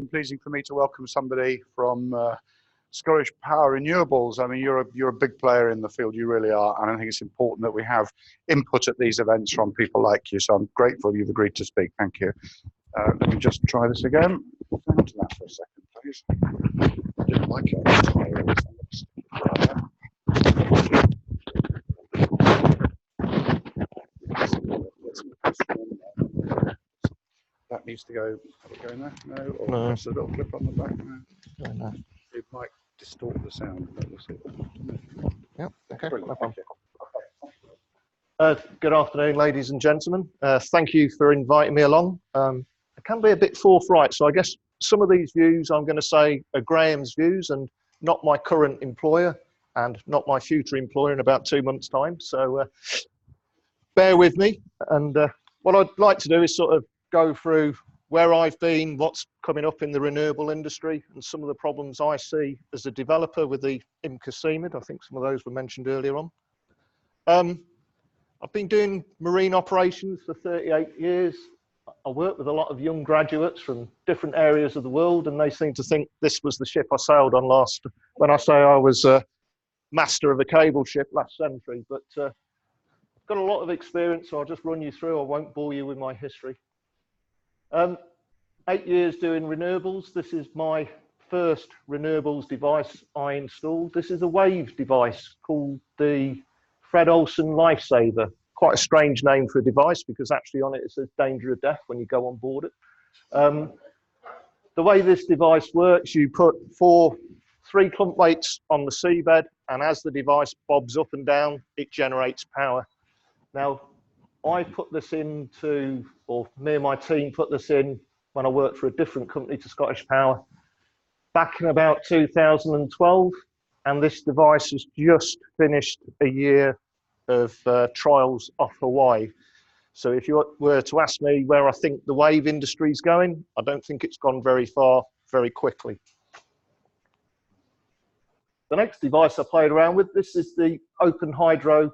and pleasing for me to welcome somebody from ScottishPower Renewables. I mean, you're a big player in the field, you really are, and I think it's important that we have input at these events from people like you, so I'm grateful you've agreed to speak. Thank you. Let me just try this again. Hang on to that for a second, please. I didn't like it. That needs to go. Have it going there? No. Or No. Press a little clip on the back. No. No. It might distort the sound. But we'll see. Yep. Okay. Brilliant. No Thank you. Good afternoon, ladies and gentlemen. Thank you for inviting me along. I can be a bit forthright, so I guess some of these views I'm going to say are Graham's views and not my current employer and not my future employer in about 2 months' time. So bear with me. And what I'd like to do is sort of go through where I've been, what's coming up in the renewable industry, and some of the problems I see as a developer with the eCMID. I think some of those were mentioned earlier on. I've been doing marine operations for 38 years. I work with a lot of young graduates from different areas of the world, and they seem to think this was the ship I sailed on last, when I say I was master of a cable ship last century. But I've got a lot of experience, so I'll just run you through. I won't bore you with my history. 8 years doing renewables. This is my first renewables device I installed. This is a wave device called the Fred Olsen Lifesaver. Quite a strange name for a device because actually on it it says danger of death when you go on board it. The way this device works, you put 3 clump weights on the seabed, and as the device bobs up and down, it generates power. Now, I put this into, or me and my team put this in when I worked for a different company to ScottishPower back in about 2012, and this device has just finished a year of trials off Hawaii. So if you were to ask me where I think the wave industry is going, I don't think it's gone very far very quickly. The next device I played around with, this is the Open Hydro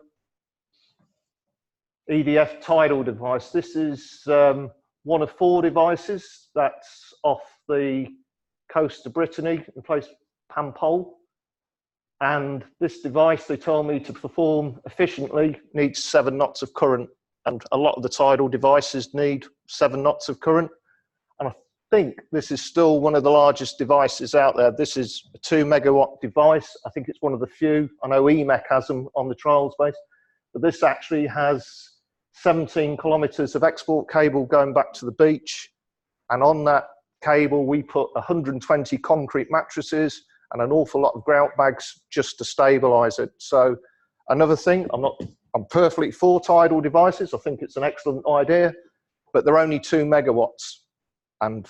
EDF tidal device. This is one of 4 devices that's off the coast of Brittany in a place Pampole. And this device, they told me, to perform efficiently needs 7 knots of current, and a lot of the tidal devices need 7 knots of current. And I think this is still one of the largest devices out there. This is a 2 megawatt device. I think it's one of the few. I know EMEC has them on the trials base, but this actually has 17 kilometers of export cable going back to the beach. And on that cable, we put 120 concrete mattresses and an awful lot of grout bags just to stabilize it. So another thing, I'm perfectly for tidal devices. I think it's an excellent idea, but they're only 2 megawatts. And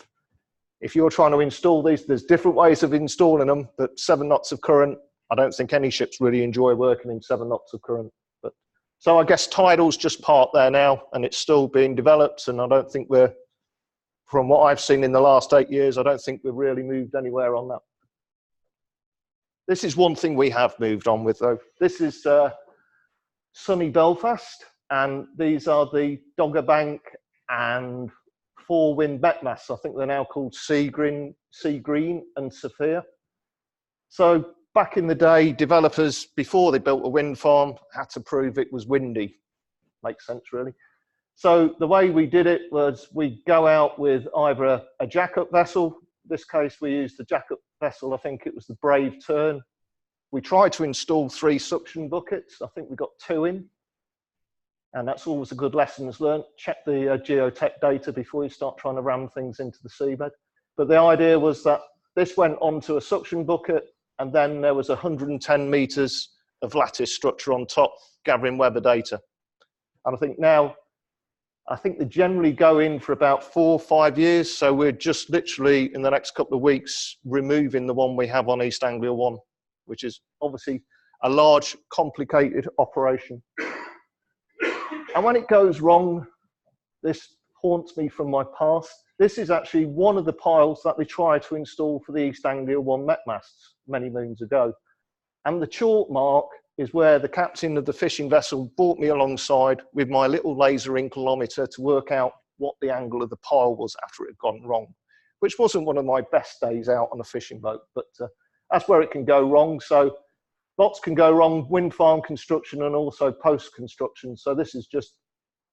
if you're trying to install these, there's different ways of installing them, but 7 knots of current, I don't think any ships really enjoy working in 7 knots of current. But so I guess tidal's just part there now, and it's still being developed, and I don't think from what I've seen in the last 8 years, I don't think we've really moved anywhere on that. This is one thing we have moved on with, though. This is sunny Belfast, and these are the Dogger Bank and 4-wind met masts. I think they're now called Seagreen and Sophia. So back in the day, developers, before they built a wind farm, had to prove it was windy. Makes sense, really. So the way we did it was we go out with either a jack-up vessel. In this case, we used the jack-up vessel. I think it was the Brave Tern. We tried to install 3 suction buckets. I think we got 2 in. And that's always a good lessons learned. Check the geotech data before you start trying to ram things into the seabed. But the idea was that this went onto a suction bucket, and then there was 110 meters of lattice structure on top, gathering weather data. And I think now, they generally go in for about 4 or 5 years. So we're just literally in the next couple of weeks removing the one we have on East Anglia 1, which is obviously a large, complicated operation. And when it goes wrong, this haunts me from my past. This is actually one of the piles that they tried to install for the East Anglia 1 met masts many moons ago. And the chalk mark is where the captain of the fishing vessel brought me alongside with my little laser inclinometer to work out what the angle of the pile was after it had gone wrong. which wasn't one of my best days out on a fishing boat, but that's where it can go wrong. So lots can go wrong, wind farm construction and also post-construction. So this is just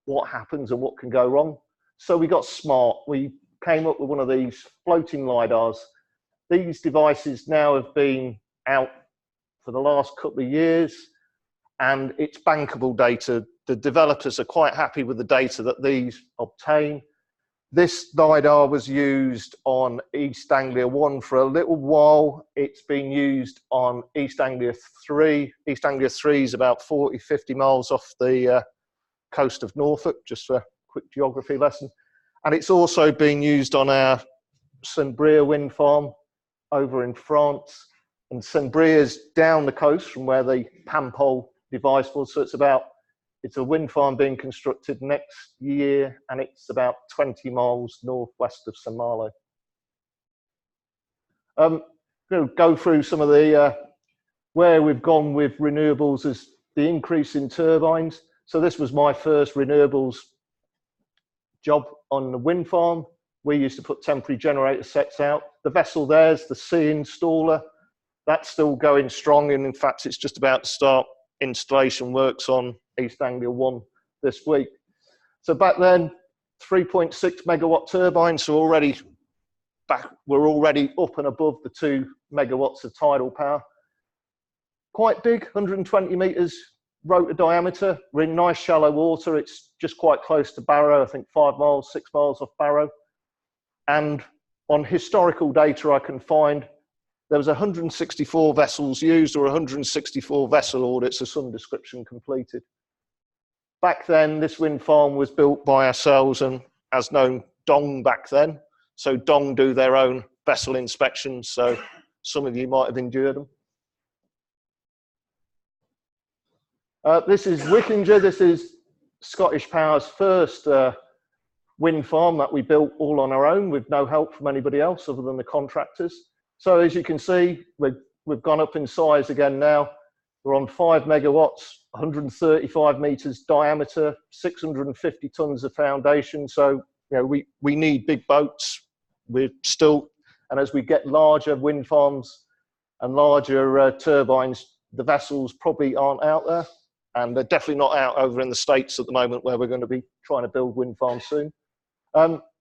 what happens and what can go wrong. So we got smart. We came up with one of these floating LiDARs. These devices now have been out for the last couple of years, and it's bankable data. The developers are quite happy with the data that these obtain. This LiDAR was used on East Anglia 1 for a little while. It's been used on East Anglia 3. East Anglia 3 is about 40, 50 miles off the coast of Norfolk, just for a quick geography lesson. And it's also been used on our Seagreen wind farm over in France. And Seagreen is down the coast from where the Pampol device was. So it's a wind farm being constructed next year, and it's about 20 miles northwest of St. Malo. I'm going to go through some of the where we've gone with renewables as the increase in turbines. So this was my first renewables job on the wind farm. We used to put temporary generator sets out. The vessel there's the sea installer. That's still going strong, and in fact, it's just about to start installation works on East Anglia 1 this week. So back then, 3.6 megawatt turbines, so we're already up and above the 2 megawatts of tidal power. Quite big, 120 meters rotor diameter. We're in nice shallow water. It's just quite close to Barrow, I think 5 miles, 6 miles off Barrow. And on historical data I can find, there was 164 vessels used or 164 vessel audits of some description completed. Back then, this wind farm was built by ourselves and, as known, Dong back then. So Dong do their own vessel inspections, so some of you might have endured them. This is Wickinger. This is ScottishPower's first wind farm that we built all on our own with no help from anybody else other than the contractors. So as you can see, we've gone up in size again now. We're on 5 megawatts, 135 meters diameter, 650 tons of foundation. So you know, we need big boats. We're still, and as we get larger wind farms and larger turbines, the vessels probably aren't out there. And they're definitely not out over in the States at the moment, where we're going to be trying to build wind farms soon.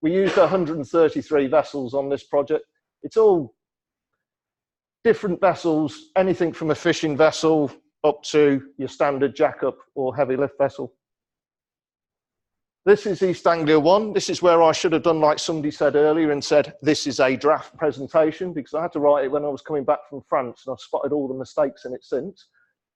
We used 133 vessels on this project. It's all different vessels, anything from a fishing vessel up to your standard jackup or heavy lift vessel. This is East Anglia 1. This is where I should have done like somebody said earlier and said, this is a draft presentation, because I had to write it when I was coming back from France, and I've spotted all the mistakes in it since.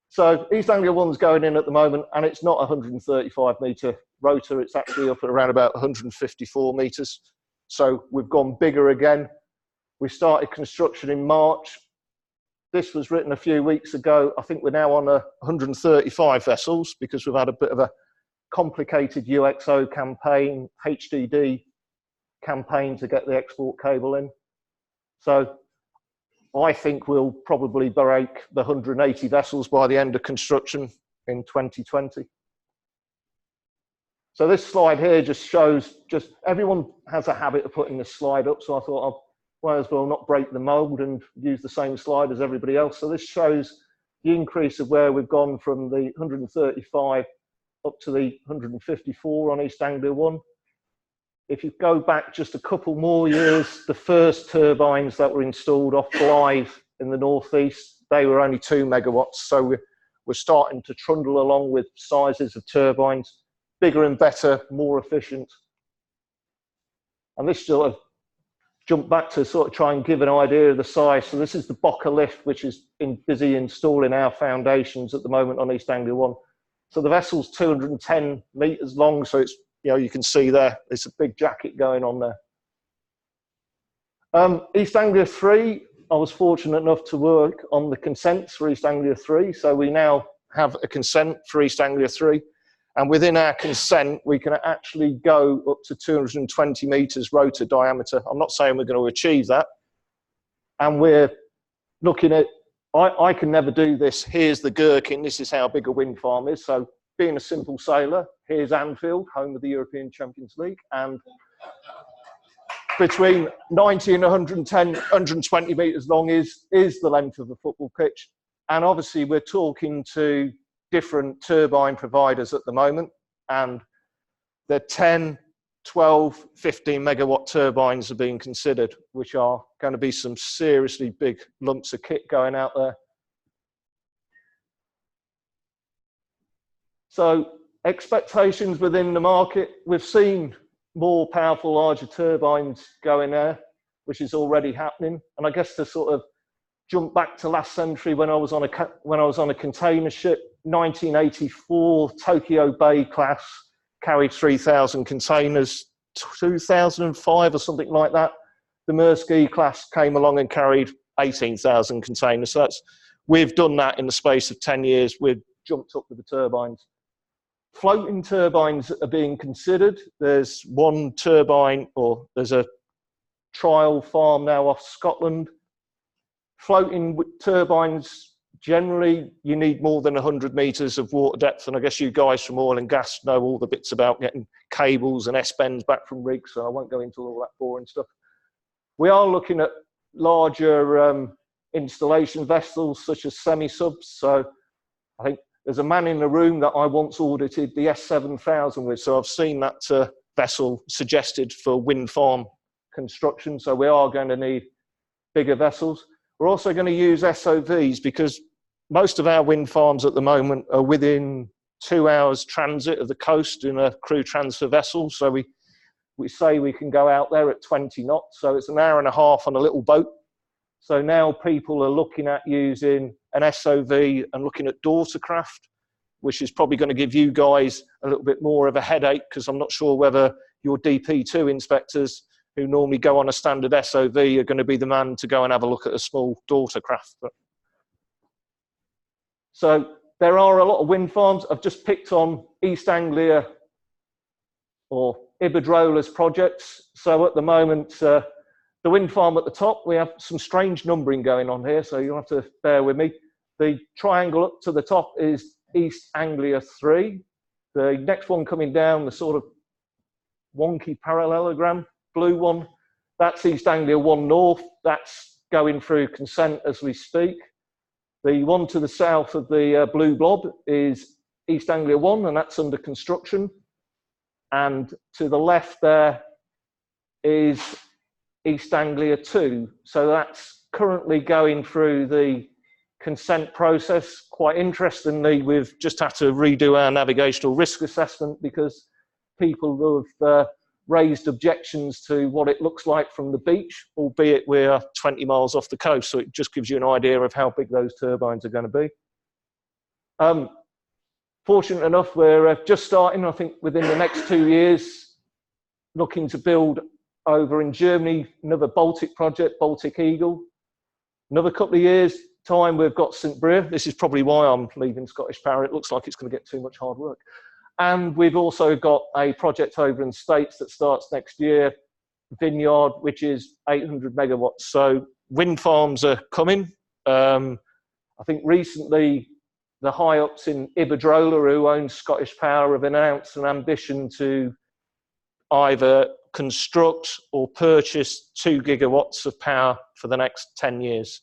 So East Anglia 1's going in at the moment, and it's not a 135 metre rotor. It's actually up at around about 154 metres. So we've gone bigger again. We started construction in March. This was written a few weeks ago. I think we're now on 135 vessels because we've had a bit of a complicated UXO campaign, HDD campaign to get the export cable in. So I think we'll probably break the 180 vessels by the end of construction in 2020. So this slide here just shows, everyone has a habit of putting this slide up, so I thought I might as well not break the mold and use the same slide as everybody else. So this shows the increase of where we've gone from the 135 up to the 154 on East Anglia 1. If you go back just a couple more years, the first turbines that were installed off Blythe in the northeast, they were only 2 megawatts. So we're starting to trundle along with sizes of turbines, bigger and better, more efficient. And this sort of jumped back to sort of try and give an idea of the size. So this is the Baka lift, which is busy installing our foundations at the moment on East Anglia 1. So the vessel's 210 meters long, so it's, you know, you can see there, it's a big jacket going on there. East Anglia 3, I was fortunate enough to work on the consents for East Anglia 3. So we now have a consent for East Anglia 3. And within our consent, we can actually go up to 220 meters rotor diameter. I'm not saying we're going to achieve that. And we're looking at, I can never do this. Here's the gherkin. This is how big a wind farm is. So being a simple sailor, here's Anfield, home of the European Champions League. And between 90 and 110, 120 metres long is the length of the football pitch. And obviously we're talking to different turbine providers at the moment, and the 10, 12, 15 megawatt turbines are being considered, which are going to be some seriously big lumps of kit going out there. So expectations within the market, we've seen more powerful, larger turbines going there, which is already happening. And I guess to sort of jump back to last century, when I was on a container ship, 1984 Tokyo Bay class carried 3,000 containers. 2005 or something like that, the Maersk E class came along and carried 18,000 containers. So we've done that in the space of 10 years. We've jumped up with the turbines. Floating turbines are being considered. There's one turbine, or there's a trial farm now off Scotland. Floating turbines, generally, you need more than 100 metres of water depth. And I guess you guys from oil and gas know all the bits about getting cables and S-bends back from rigs, so I won't go into all that boring stuff. We are looking at larger installation vessels, such as semi-subs. So I think there's a man in the room that I once audited the S7000 with, so I've seen that vessel suggested for wind farm construction. So we are going to need bigger vessels. We're also going to use SOVs because most of our wind farms at the moment are within 2 hours transit of the coast in a crew transfer vessel. So we say we can go out there at 20 knots. So it's an hour and a half on a little boat. So now people are looking at using an SOV and looking at daughter craft, which is probably going to give you guys a little bit more of a headache, because I'm not sure whether your DP2 inspectors who normally go on a standard SOV are going to be the man to go and have a look at a small daughter craft. So there are a lot of wind farms. I've just picked on East Anglia or Iberdrola's projects. So at the moment, the wind farm at the top, we have some strange numbering going on here, so you'll have to bear with me. The triangle up to the top is East Anglia 3. The next one coming down, the sort of wonky parallelogram, blue one, that's East Anglia 1 North. That's going through consent as we speak. The one to the south of the blue blob is East Anglia 1, and that's under construction. And to the left there is East Anglia 2. So that's currently going through the consent process. Quite interestingly, we've just had to redo our navigational risk assessment because people have raised objections to what it looks like from the beach, albeit we're 20 miles off the coast. So it just gives you an idea of how big those turbines are going to be. Fortunate enough, we're just starting, I think, within the next 2 years, looking to build over in Germany another Baltic project, Baltic Eagle. Another couple of years' time, we've got St. Brieux. This is probably why I'm leaving ScottishPower. It looks like it's going to get too much hard work. And we've also got a project over in the States that starts next year, Vineyard, which is 800 megawatts. So wind farms are coming. I think recently the high-ups in Iberdrola, who own ScottishPower, have announced an ambition to either construct or purchase 2 gigawatts of power for the next 10 years.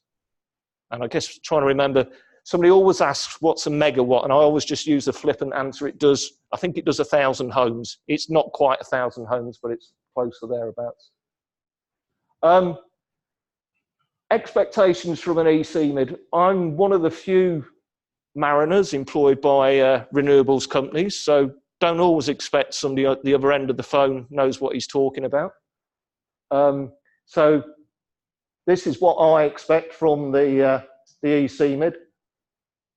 And I guess trying to remember, somebody always asks, what's a megawatt? And I always just use the flippant answer. I think it does 1,000 homes. It's not quite 1,000 homes, but it's close to thereabouts. Expectations from an eCMID. I'm one of the few mariners employed by renewables companies, so don't always expect somebody at the other end of the phone knows what he's talking about. So this is what I expect from the eCMID.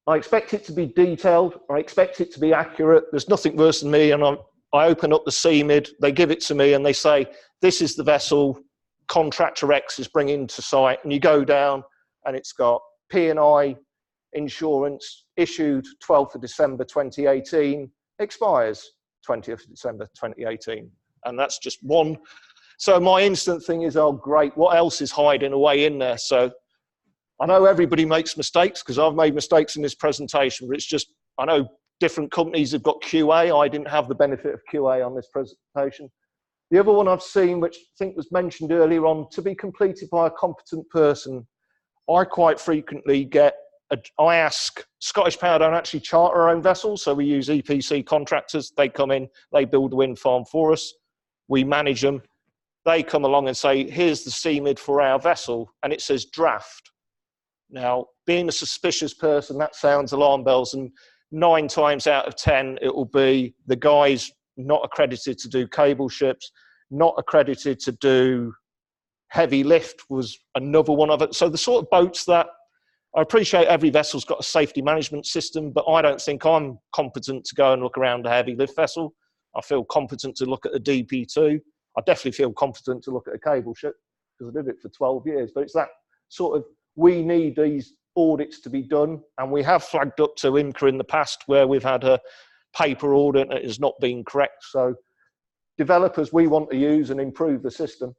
I expect it to be detailed. I expect it to be accurate. There's nothing worse than me, and I open up the CMID, they give it to me, and they say, this is the vessel contractor X is bringing to site, and you go down, and it's got P&I insurance, issued 12th of December 2018, expires 20th of December 2018. And that's just one. So my instant thing is, oh, great, what else is hiding away in there? So I know everybody makes mistakes, because I've made mistakes in this presentation, but it's just, I know different companies have got QA. I didn't have the benefit of QA on this presentation. The other one I've seen, which I think was mentioned earlier on, to be completed by a competent person. I quite frequently get, I ask, Scottish Power don't actually charter our own vessels, so we use EPC contractors. They come in, they build the wind farm for us, we manage them. They come along and say, here's the eCMID for our vessel, and it says draft. Now, being a suspicious person, that sounds alarm bells, and 9 times out of 10, it will be the guys not accredited to do cable ships, not accredited to do heavy lift was another one of it. So the sort of boats that, I appreciate every vessel's got a safety management system, but I don't think I'm competent to go and look around a heavy lift vessel. I feel competent to look at a DP2. I definitely feel competent to look at a cable ship because I did it for 12 years. But it's that sort of, we need these audits to be done. And we have flagged up to IMCA in the past where we've had a paper audit that has not been correct. So developers, we want to use and improve the system.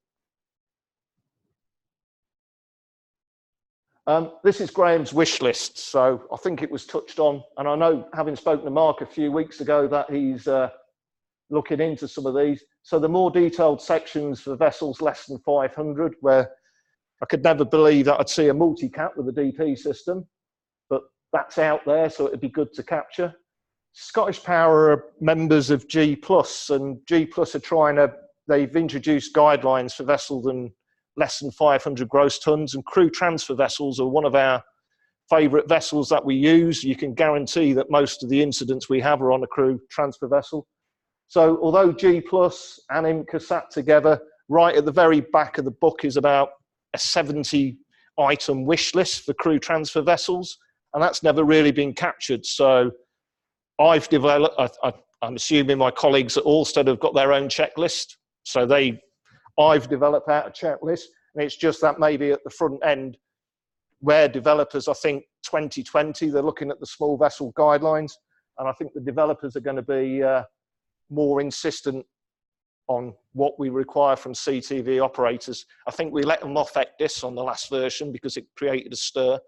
This is Graham's wish list. So I think it was touched on. And I know, having spoken to Mark a few weeks ago, that he's looking into some of these. So the more detailed sections for vessels less than 500, where I could never believe that I'd see a multi-cap with a DP system, but that's out there, so it'd be good to capture. Scottish Power are members of G+, and G+ are trying to, they've introduced guidelines for vessels than less than 500 gross tons, and crew transfer vessels are one of our favourite vessels that we use. You can guarantee that most of the incidents we have are on a crew transfer vessel. So although G+ and IMCA sat together, right at the very back of the book is about a 70-item wish list for crew transfer vessels, and that's never really been captured. So I've developed, I'm assuming my colleagues at Alstead have got their own checklist. So I've developed out a checklist, and it's just that maybe at the front end where developers, I think 2020, they're looking at the small vessel guidelines, and I think the developers are going to be more insistent on what we require from CTV operators. I think we let them off ECDIS on the last version because it created a stir,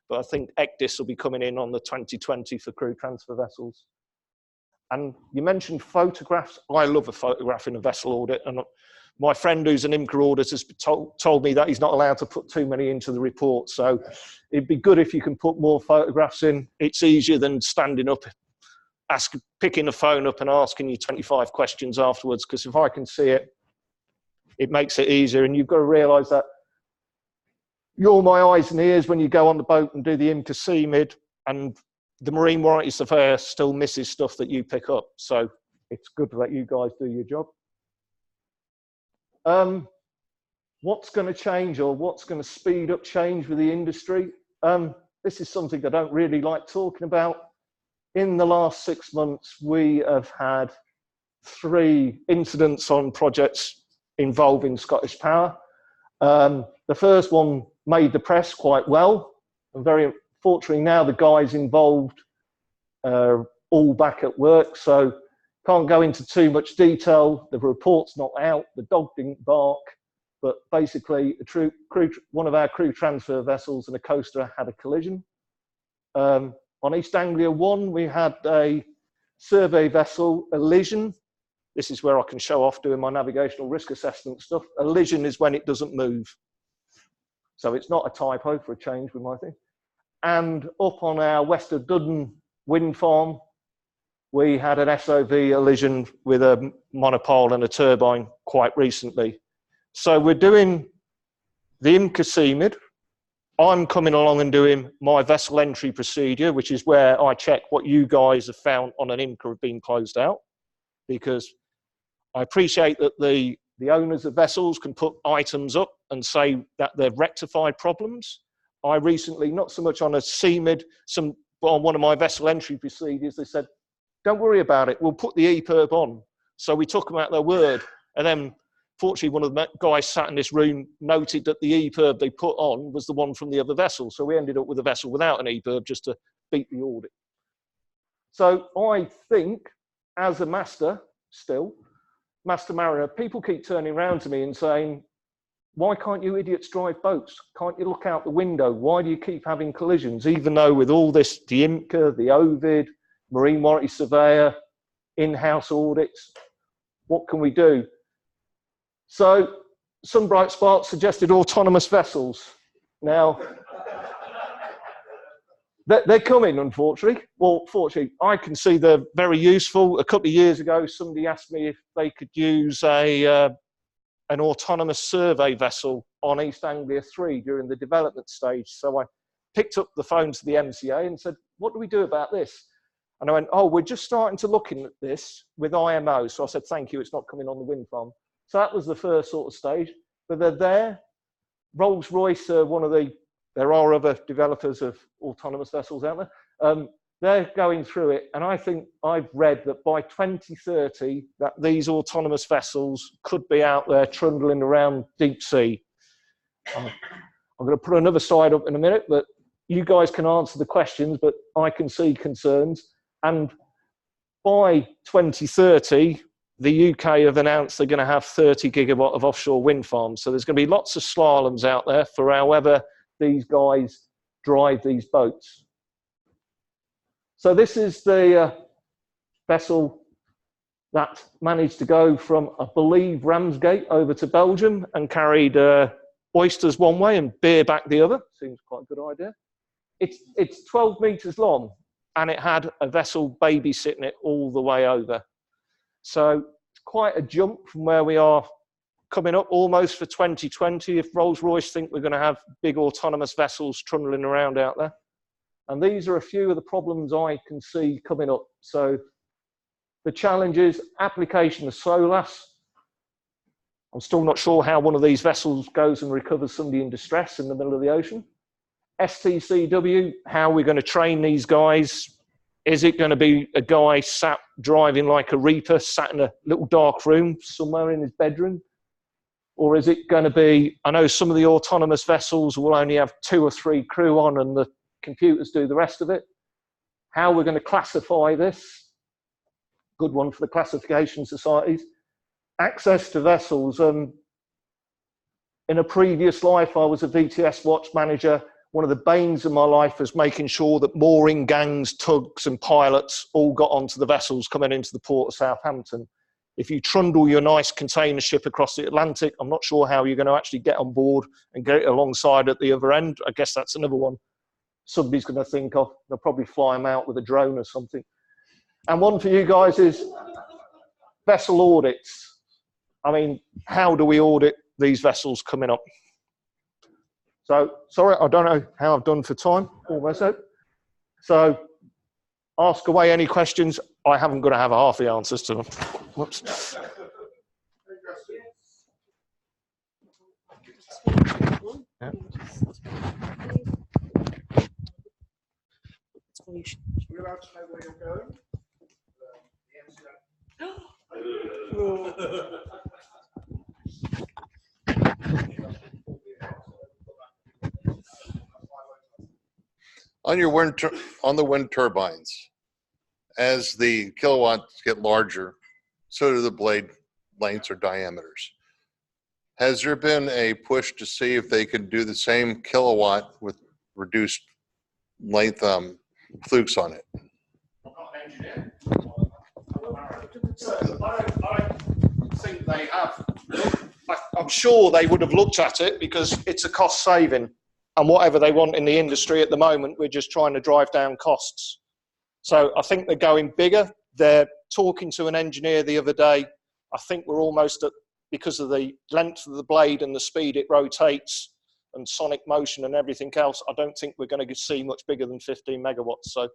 but I think ECDIS will be coming in on the 2020 for crew transfer vessels. And you mentioned photographs. I love a photograph in a vessel audit, and my friend who's an IMCA auditor has told me that he's not allowed to put too many into the report, so it'd be good if you can put more photographs in. It's easier than standing up, picking the phone up and asking you 25 questions afterwards, because if I can see it, it makes it easier. And you've got to realise that you're my eyes and ears when you go on the boat and do the IMCA eCMID, and the marine warranty surveyor still misses stuff that you pick up. So it's good that you guys do your job. What's going to change, or what's going to speed up change with the industry? This is something I don't really like talking about. In the last 6 months, we have had 3 incidents on projects involving Scottish Power. The first one made the press quite well, and very fortunately now the guys involved are all back at work, so can't go into too much detail. The report's not out, the dog didn't bark, but basically one of our crew transfer vessels and a coaster had a collision. On East Anglia 1, we had a survey vessel, a lesion. This is where I can show off doing my navigational risk assessment stuff. A lesion is when it doesn't move. So it's not a typo for a change with my thing. And up on our West of Dudden wind farm, we had an SOV lesion with a monopole and a turbine quite recently. So we're doing the IMCA eCMID. I'm coming along and doing my vessel entry procedure, which is where I check what you guys have found on an IMCA have been closed out, because I appreciate that the owners of vessels can put items up and say that they've rectified problems. I recently, not so much on a eCMID, but on one of my vessel entry procedures, they said, don't worry about it, we'll put the EPIRB on. So we took them at their word, and then fortunately, one of the guys sat in this room noted that the EPIRB they put on was the one from the other vessel. So we ended up with a vessel without an EPIRB just to beat the audit. So I think, as a master mariner, people keep turning around to me and saying, why can't you idiots drive boats? Can't you look out the window? Why do you keep having collisions? Even though with all this, the IMCA, the OVID, marine warranty surveyor, in-house audits, what can we do? So some bright sparks suggested autonomous vessels. Now, they're coming, unfortunately. Well, fortunately, I can see they're very useful. A couple of years ago, somebody asked me if they could use an autonomous survey vessel on East Anglia 3 during the development stage. So I picked up the phone to the MCA and said, what do we do about this? And I went, oh, we're just starting to look at this with IMO. So I said, thank you, it's not coming on the wind farm. So that was the first sort of stage. But they're there. Rolls-Royce are one of the, there are other developers of autonomous vessels out there. They're going through it. And I think I've read that by 2030, that these autonomous vessels could be out there trundling around deep sea. I'm going to put another slide up in a minute, but you guys can answer the questions, but I can see concerns. And by 2030, the UK have announced they're going to have 30 gigawatt of offshore wind farms. So there's going to be lots of slaloms out there for however these guys drive these boats. So this is the vessel that managed to go from, I believe, Ramsgate over to Belgium and carried oysters one way and beer back the other. Seems quite a good idea. It's 12 meters long, and it had a vessel babysitting it all the way over. So it's quite a jump from where we are coming up almost for 2020 if Rolls-Royce think we're going to have big autonomous vessels trundling around out there. And these are a few of the problems I can see coming up. So the challenges, application of SOLAS. I'm still not sure how one of these vessels goes and recovers somebody in distress in the middle of the ocean. STCW, how are we going to train these guys? Is it going to be a guy sat driving like a reaper, sat in a little dark room somewhere in his bedroom? Or is it going to be, I know some of the autonomous vessels will only have 2 or 3 crew on and the computers do the rest of it. How we're going to classify this? Good one for the classification societies. Access to vessels. In a previous life, I was a VTS watch manager. One of the banes of my life was making sure that mooring gangs, tugs and pilots all got onto the vessels coming into the port of Southampton. If you trundle your nice container ship across the Atlantic, I'm not sure how you're going to actually get on board and get it alongside at the other end. I guess that's another one somebody's going to think of. They'll probably fly them out with a drone or something. And one for you guys is vessel audits. I mean, how do we audit these vessels coming up? So, sorry, I don't know how I've done for time, almost out. So, ask away any questions. I haven't got to have half the answers to them. Whoops. Yeah. We're allowed to know where you're going? On your on the wind turbines, as the kilowatts get larger, so do the blade lengths or diameters. Has there been a push to see if they can do the same kilowatt with reduced length flukes on it? I'm not an engineer. I think they have. I'm sure they would have looked at it because it's a cost saving. And whatever they want in the industry at the moment, we're just trying to drive down costs. So I think they're going bigger. They're talking to an engineer the other day. I think we're almost at, because of the length of the blade and the speed it rotates and sonic motion and everything else, I don't think we're going to see much bigger than 15 megawatts. So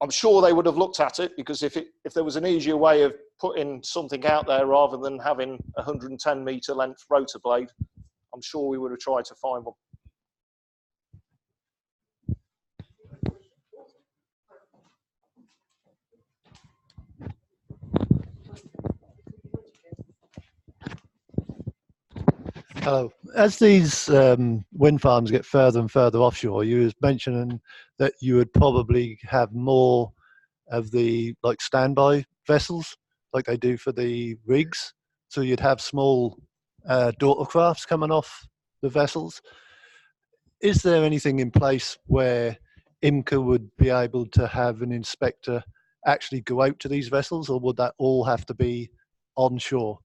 I'm sure they would have looked at it, because if there was an easier way of putting something out there rather than having a 110 meter length rotor blade, I'm sure we would have tried to find one. Hello. As these wind farms get further and further offshore, you was mentioning that you would probably have more of the like standby vessels, like they do for the rigs. So you'd have small daughter crafts coming off the vessels. Is there anything in place where IMCA would be able to have an inspector actually go out to these vessels, or would that all have to be onshore?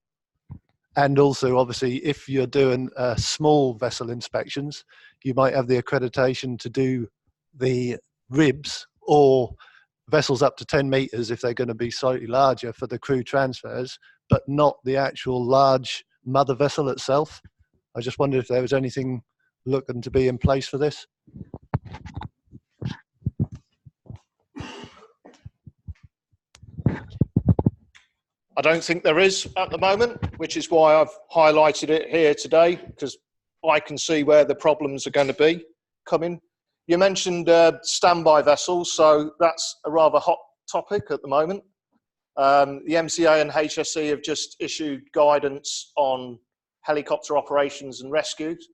And also, obviously, if you're doing small vessel inspections, you might have the accreditation to do the ribs or vessels up to 10 meters if they're going to be slightly larger for the crew transfers, but not the actual large mother vessel itself. I just wondered if there was anything looking to be in place for this. I don't think there is at the moment, which is why I've highlighted it here today, because I can see where the problems are going to be coming. You mentioned standby vessels, so that's a rather hot topic at the moment. The MCA and HSE have just issued guidance on helicopter operations and rescues.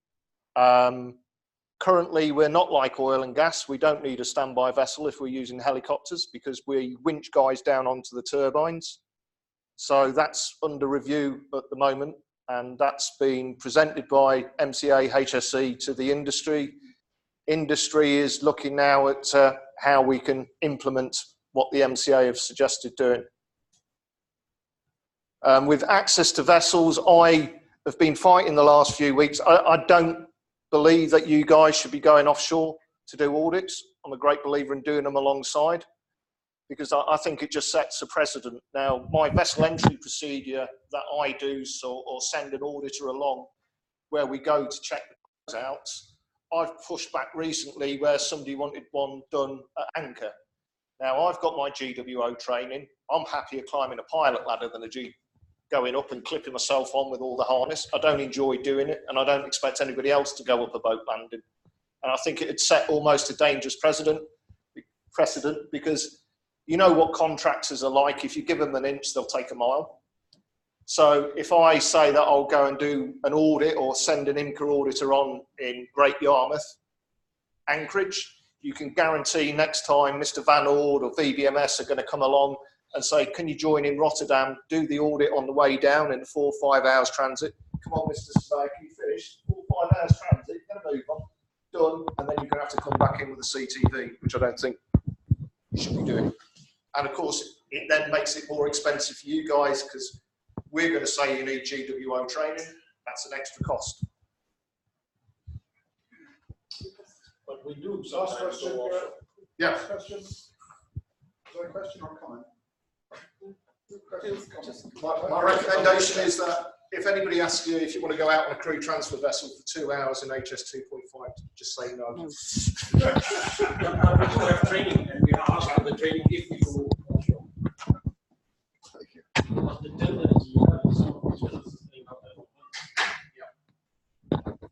Currently, we're not like oil and gas. We don't need a standby vessel if we're using helicopters because we winch guys down onto the turbines. So that's under review at the moment, and that's been presented by MCA, HSE to the industry. Industry is looking now at how we can implement what the MCA have suggested doing. With access to vessels, I have been fighting the last few weeks. I don't believe that you guys should be going offshore to do audits. I'm a great believer in doing them alongside, because I think it just sets a precedent. Now, my vessel entry procedure that I do, or send an auditor along, where we go to check the out, I've pushed back recently where somebody wanted one done at anchor. Now, I've got my GWO training. I'm happier climbing a pilot ladder than going up and clipping myself on with all the harness. I don't enjoy doing it, and I don't expect anybody else to go up a boat landing. And I think it'd set almost a dangerous precedent, because you know what contractors are like. If you give them an inch, they'll take a mile. So if I say that I'll go and do an audit or send an INCA auditor on in Great Yarmouth, Anchorage, you can guarantee next time Mr. Van Ord or VBMS are going to come along and say, can you join in Rotterdam, do the audit on the way down in 4 or 5 hours transit? Come on, Mr. Surveyor, can you finish? 4 or 5 hours transit, you're going to move on, done, and then you're going to have to come back in with a CTV, which I don't think you should be doing. And of course, it then makes it more expensive for you guys, because we're going to say you need GWO training. That's an extra cost. But we do. Last question. Yeah. Last question. Is there a question or comment? My recommendation is that if anybody asks you if you want to go out on a crew transfer vessel for 2 hours in HS 2.5, just say no. We do have training, and we are asked for the training if we go offshore. Thank you. The tenders you have some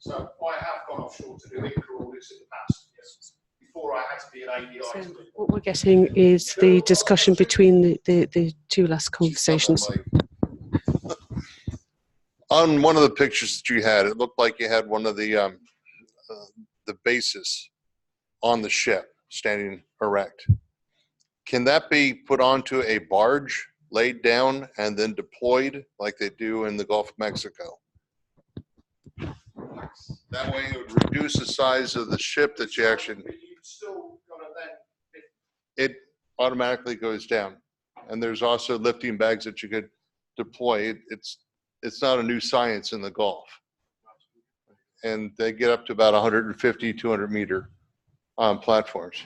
So I have gone offshore to do INCA audits in the past, yes, before I had to be an ADI. So what we're getting is the discussion between the two last conversations. On one of the pictures that you had, it looked like you had one of the bases on the ship standing erect. Can that be put onto a barge, laid down, and then deployed like they do in the Gulf of Mexico? That way it would reduce the size of the ship that you actually... It automatically goes down. And there's also lifting bags that you could deploy. It's not a new science in the Gulf. And they get up to about 150, 200 meter platforms.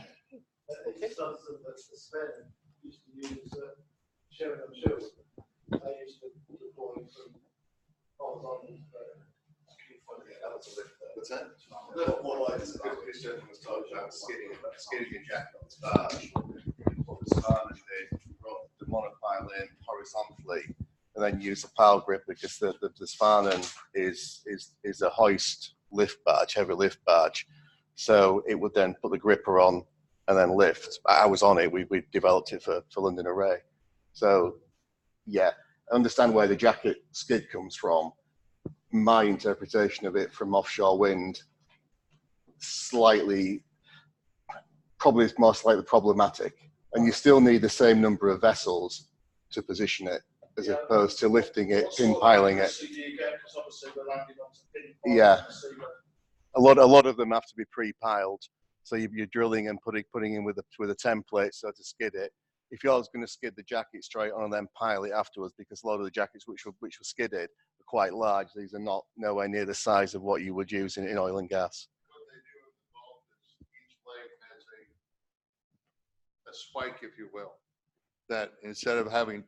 What's that? More like this gentleman was talking about skidding a jacket on the barge, put the span and then run the monopile in horizontally, and then use a pile grip, because the span is a hoist lift barge, heavy lift barge. So it would then put the gripper on and then lift. I was on it. We developed it for London Array. So yeah, I understand where the jacket skid comes from. My interpretation of it from offshore wind, probably more slightly problematic. And you still need the same number of vessels to position it, as opposed to lifting it, pin piling it. Yeah, a lot of them have to be pre-piled. So you're drilling and putting in with a template, so to skid it. If you're going to skid the jacket straight on and then pile it afterwards, because a lot of the jackets which were skidded are quite large. These are not nowhere near the size of what you would use in oil and gas. What they do with the bulb is each leg has a spike, if you will, that instead of having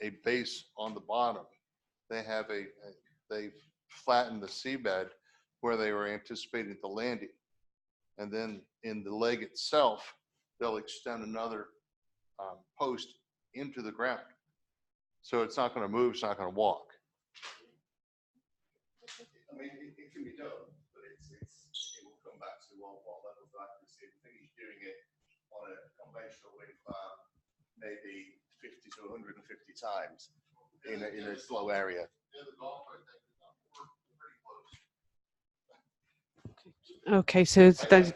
a base on the bottom, they have they've flattened the seabed where they were anticipating the landing. And then in the leg itself, they'll extend another post into the ground. So it's not going to move, it's not going to walk. I mean, it can be done, but it will come back to what levels of accuracy. The thing is doing it on a conventional wind farm, maybe 50 to 150 times in a slow area. Okay, so then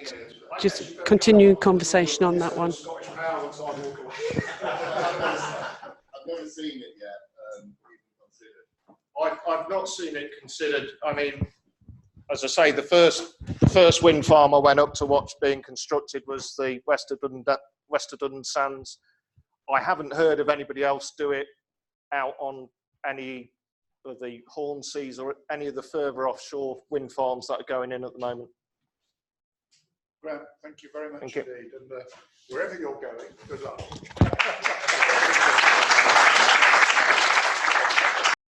just continue conversation on that one. ScottishPower looks like walk away. I've never seen it yet, even considered. I've not seen it considered. I mean, as I say, the first wind farm I went up to watch being constructed was the Westerden Sands. I haven't heard of anybody else do it out on any of the Hornseas or any of the further offshore wind farms that are going in at the moment. Graham, thank you very much Thank you. indeed. And wherever you're going, good luck.